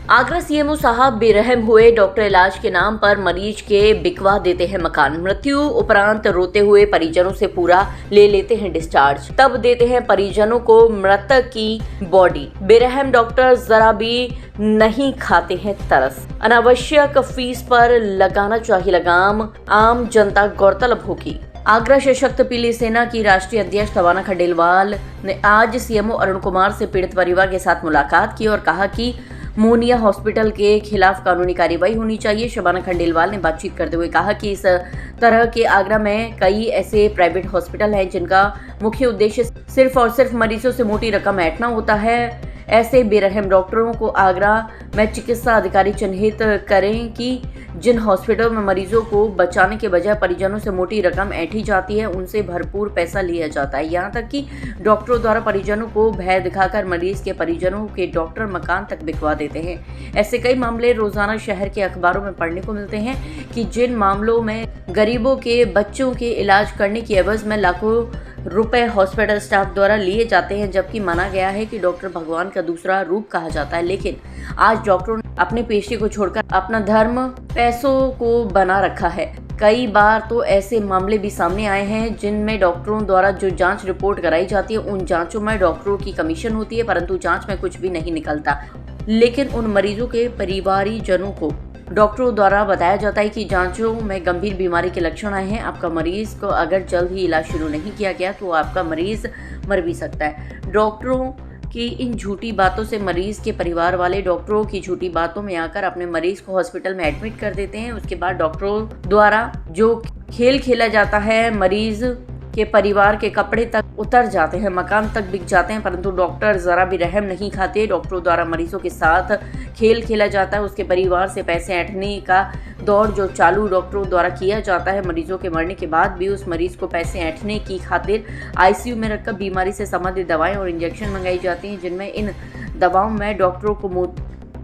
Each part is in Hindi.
आगरा सीएमओ साहब बेरहम हुए। डॉक्टर इलाज के नाम पर मरीज के बिकवा देते हैं मकान। मृत्यु उपरांत रोते हुए परिजनों से पूरा ले लेते हैं डिस्चार्ज, तब देते हैं परिजनों को मृतक की बॉडी। बेरहम डॉक्टर जरा भी नहीं खाते हैं तरस। अनावश्यक फीस पर लगाना चाहिए लगाम, आम जनता गौरतलब होगी। आगरा सशक्त पीली सेना की राष्ट्रीय अध्यक्ष शबाना खंडेलवाल ने आज सीएमओ अरुण कुमार से पीड़ित परिवार के साथ मुलाकात की और कहा कि मोहनिया हॉस्पिटल के खिलाफ कानूनी कार्रवाई होनी चाहिए। शबाना खंडेलवाल ने बातचीत करते हुए कहा कि इस तरह के आगरा में कई ऐसे प्राइवेट हॉस्पिटल हैं जिनका मुख्य उद्देश्य सिर्फ और सिर्फ मरीजों से मोटी रकम ऐंठना होता है। ऐसे बेरहम डॉक्टरों को आगरा में चिकित्सा अधिकारी चिन्हित करें कि जिन हॉस्पिटल में मरीजों को बचाने के बजाय परिजनों से मोटी रकम ऐंठी जाती है, उनसे भरपूर पैसा लिया जाता है। यहाँ तक कि डॉक्टरों द्वारा परिजनों को भय दिखाकर मरीज के परिजनों के डॉक्टर मकान तक बिकवा देते हैं। ऐसे कई मामले रोजाना शहर के अखबारों में पढ़ने को मिलते हैं कि जिन मामलों में गरीबों के बच्चों के इलाज करने की एवज में लाखों रुपए हॉस्पिटल स्टाफ द्वारा लिए जाते हैं, जबकि माना गया है कि डॉक्टर भगवान का दूसरा रूप कहा जाता है। लेकिन आज डॉक्टरों ने अपने पेशे को छोड़कर अपना धर्म पैसों को बना रखा है। कई बार तो ऐसे मामले भी सामने आए हैं जिनमें डॉक्टरों द्वारा जो जांच रिपोर्ट कराई जाती है, उन जांचों में डॉक्टरों की कमीशन होती है, परंतु जांच में कुछ भी नहीं निकलता। लेकिन उन मरीजों के परिवारीजनों को डॉक्टरों द्वारा बताया जाता है कि जांचों में गंभीर बीमारी के लक्षण आए हैं। आपका मरीज को अगर जल्द ही इलाज शुरू नहीं किया गया तो आपका मरीज मर भी सकता है। डॉक्टरों की इन झूठी बातों से मरीज के परिवार वाले डॉक्टरों की झूठी बातों में आकर अपने मरीज को हॉस्पिटल में एडमिट कर देते हैं। उसके बाद डॉक्टरों द्वारा जो खेल खेला जाता है, मरीज के परिवार के कपड़े तक उतर जाते हैं, मकान तक बिक जाते हैं, परंतु डॉक्टर जरा भी रहम नहीं खाते। डॉक्टरों द्वारा मरीजों के साथ खेल खेला जाता है। उसके परिवार से पैसे ऐंठने का दौर जो चालू डॉक्टरों द्वारा किया जाता है। मरीजों के मरने के बाद भी उस मरीज को पैसे ऐंठने की खातिर आईसीयू में रखकर बीमारी से संबंधित दवाएं और इंजेक्शन मंगाई जाती हैं, जिनमें इन दवाओं में डॉक्टरों को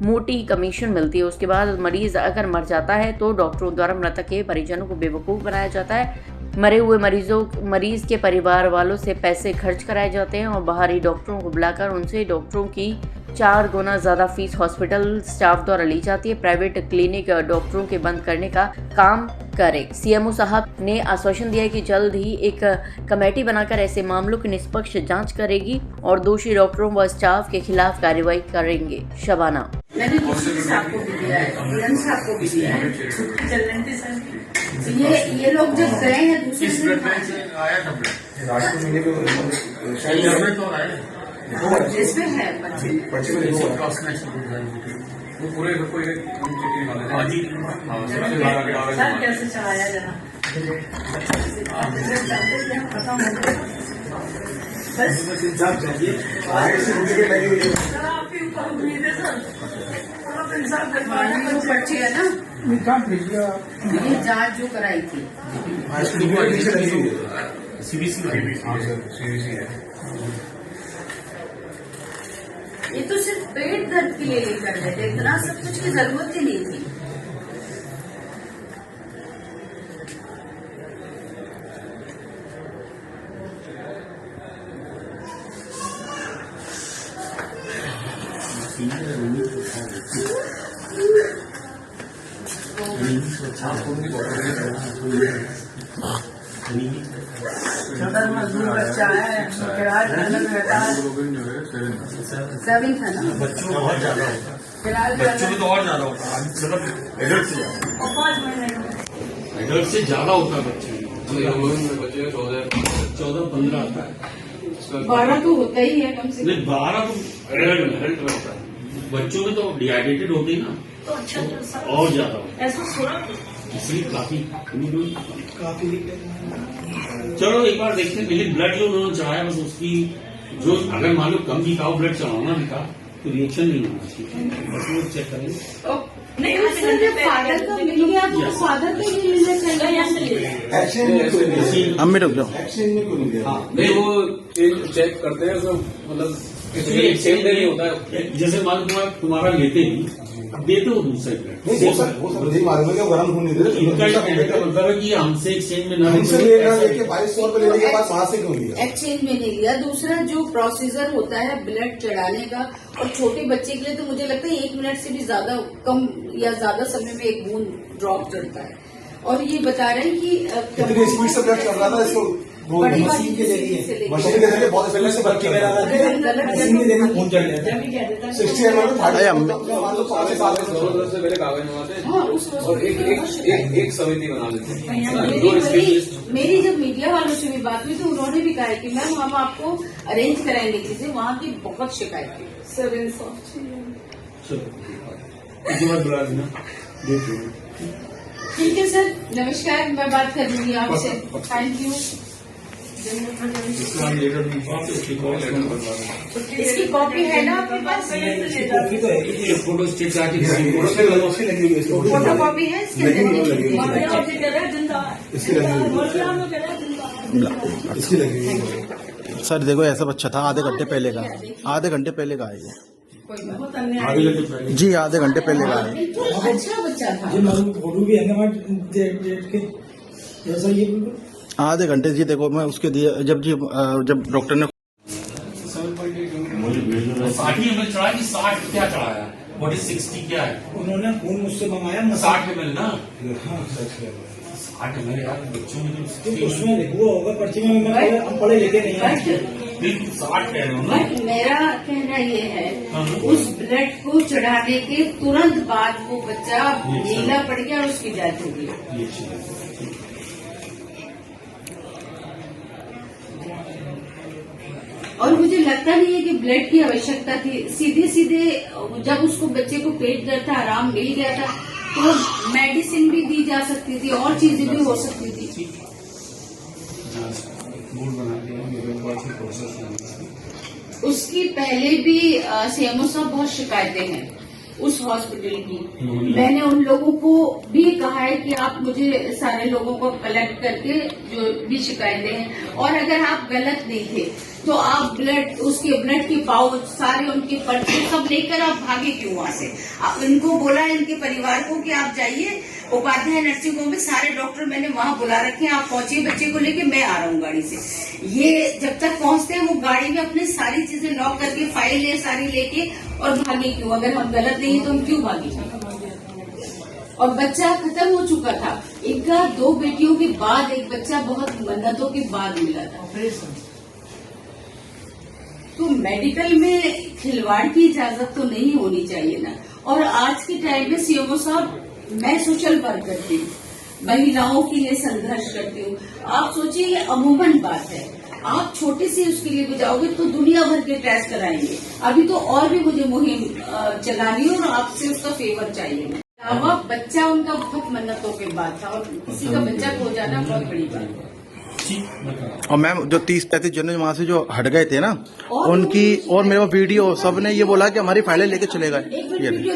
मोटी कमीशन मिलती है। उसके बाद मरीज अगर मर जाता है तो डॉक्टरों द्वारा मृतक के परिजनों को बेवकूफ़ बनाया जाता है। मरे हुए मरीज के परिवार वालों से पैसे खर्च कराए जाते हैं और बाहरी डॉक्टरों को बुलाकर उनसे डॉक्टरों की 4 गुना ज़्यादा फीस हॉस्पिटल स्टाफ द्वारा ली जाती है। प्राइवेट क्लिनिक डॉक्टरों के बंद करने का काम करे। सीएमओ साहब ने आश्वासन दिया कि जल्द ही एक कमेटी बनाकर ऐसे मामलों की निष्पक्ष जांच करेगी और दोषी डॉक्टरों व स्टाफ के खिलाफ कार्रवाई करेंगे। शबाना मैंने साहब को भी दिया है, किरण साहब को भी दिया है। चल रहे थे सर, ये लोग जब गए हैं दूसरे दिन जिसमें है वो पूरे सर कैसे चलाया जरा पर्ची है ना, ये जांच जो कराई थी ये तो सिर्फ पेट दर्द के लिए लेकर गए थे, इतना सब कुछ की जरूरत ही नहीं थी। मजदूर बच्चा है, किराया रहता है 7 था ना, बच्चों को बहुत ज्यादा होता है, बच्चों में तो और ज्यादा होता है, मतलब एडल्ट से ज्यादा, 5 महीने एडल्ट से ज्यादा होता है बच्चे 14-15 आता है, 12 तो होता ही है कम से कम। 12 तो एडल्ट में होता है, बच्चों में तो डिहाइड्रेटेड होते ही ना तो अच्छा और ज्यादा होता है, ऐसा सुना इसलिए काफी चलो एक बार देखते हैं। मिली ब्लड जो उन्होंने चढ़ाया, बस उसकी जो अगर मान लो कम दिखा हो, ब्लड चढ़ाना दिखा तो रिएक्शन नहीं होना चाहिए, बस वो चेक करेंगे। नहीं, फादर का मिल गया तो फादर को भी मिलना चाहिए। हम में रुक जाओ। नहीं वो चेक करते हैं, मतलब एक्चुअली सेम डे नहीं होता है। जैसे मान लो तुम्हारा लेते ही देते हो दूसरे ब्लड नहीं, वो सब नहीं मालूम है कि वो गर्म खून नहीं दे इनका कहने का मतलब है कि हमसे एक्सचेंज में ना हमसे लेना लेके 2200 रुपए लेने के बाद वहां से क्यों लिया? एक्सचेंज में नहीं लिया। दूसरा जो प्रोसीजर होता है ब्लड चढ़ाने का, और छोटे बच्चे के लिए तो मुझे लगता है 1 मिनट से भी ज्यादा कम या ज्यादा समय में एक बूंद ड्रॉप चढ़ता है। और ये बता रहे हैं कि कितनी स्पीड से ब्लड चल रहा था इसको? वो बड़ी मशीन के जरिए से मशीन के जरिए बहुत स्पीड से ब्लड चल रहा था। मशीन के जरिए खून चढ़ जाता है 60 ml में 5 से 7 से पहले कागज मंगाते हाँ, उस और एक समिति बना लेते हैं। मेरी जब मीडिया वालों से भी बात हुई तो उन्होंने भी कहा है कि मैम हम आपको अरेंज कराएंगे चीजें। वहाँ की बहुत शिकायत थी सर बुला देना देख लो। ठीक है सर, नमस्कार, मैं बात कर लूंगी आपसे। Thank you. इसकी कॉपी है ना आपके पास? फोटो स्टेट आके फोटो कॉपी है इसके इसकी लगी। सर देखो ऐसा बच्चा था आधे घंटे पहले का है ये। जी आधे घंटे पहले का है। अच्छा बच्चा था। फोटो भी है ना डेट के जैसा ये बिल्कुल आधे घंटे जी देखो मैं उसके दिए जब डॉक्टर ने 60 ml चढ़ाया कि 60 क्या चढ़ाया? What is 60 क्या है? उन्होंने खून मुझसे मंगाया 60 ml ना? हाँ 60 ml यार बच्चों में तो उसमें लिखा होगा पर्ची में। मैं हम पढ़े लिखे नहीं हैं। 60 कह रहे हो ना? बट मेरा कहना ये है उस ब्लड को चढ़ाने के तुरंत बाद वो बच्चा नीला पड़ गया और उसकी डेथ हो गई। ये अच्छी बात है। और मुझे लगता नहीं है कि ब्लड की आवश्यकता थी। सीधे सीधे जब उसको बच्चे को पेट दर्द था, आराम मिल गया था, तो मेडिसिन भी दी जा सकती थी और चीजें भी हो सकती थी। मूड बना दिया मेरे पास प्रोसेस। उसकी पहले भी सीएमओ साहब बहुत शिकायतें हैं उस हॉस्पिटल की। मैंने उन लोगों को भी कहा है कि आप मुझे सारे लोगों को कलेक्ट करके जो भी शिकायतें हैं, और अगर आप गलत नहीं थे तो आप उसके ब्लड की पाउच सारे उनके पर्चे सब लेकर आप भागे क्यों वहां से? आप इनको बोला इनके परिवार को कि आप जाइए उपाध्याय नर्सिंग होम में, सारे डॉक्टर मैंने वहां बुला रखे हैं, आप पहुंचिए बच्चे को लेके, मैं आ रहा हूँ गाड़ी से। ये जब तक पहुंचते हैं वो गाड़ी में अपनी सारी चीजें लॉक करके फाइलें सारी लेके और भागे क्यों? अगर हम गलत नहीं है तो हम क्यों भागे? और बच्चा खत्म हो चुका था। इनका 2 बेटियों के बाद एक बच्चा बहुत मन्नतों के बाद मिला था। तो मेडिकल में खिलवाड़ की इजाजत तो नहीं होनी चाहिए ना। और आज के टाइम में सीएमओ साहब, मैं सोशल वर्क करती हूँ, महिलाओं के लिए संघर्ष करती हूँ। आप सोचिए ये अमूमन बात है, आप छोटे से उसके लिए भी जाओगे तो दुनिया भर के टेस्ट कराएंगे। अभी तो और भी मुझे मुहिम चलानी है और आपसे उसका फेवर चाहिए। बच्चा उनका बहुत मन्नतों के बाद था, और किसी का बच्चा खो जाना बहुत बड़ी बात है। और मैम जो 30-35 जन वहाँ से जो हट गए थे ना, उनकी और मेरे वीडियो सबने ये बोला कि हमारी फाइलें लेके चले गए। एक मिनट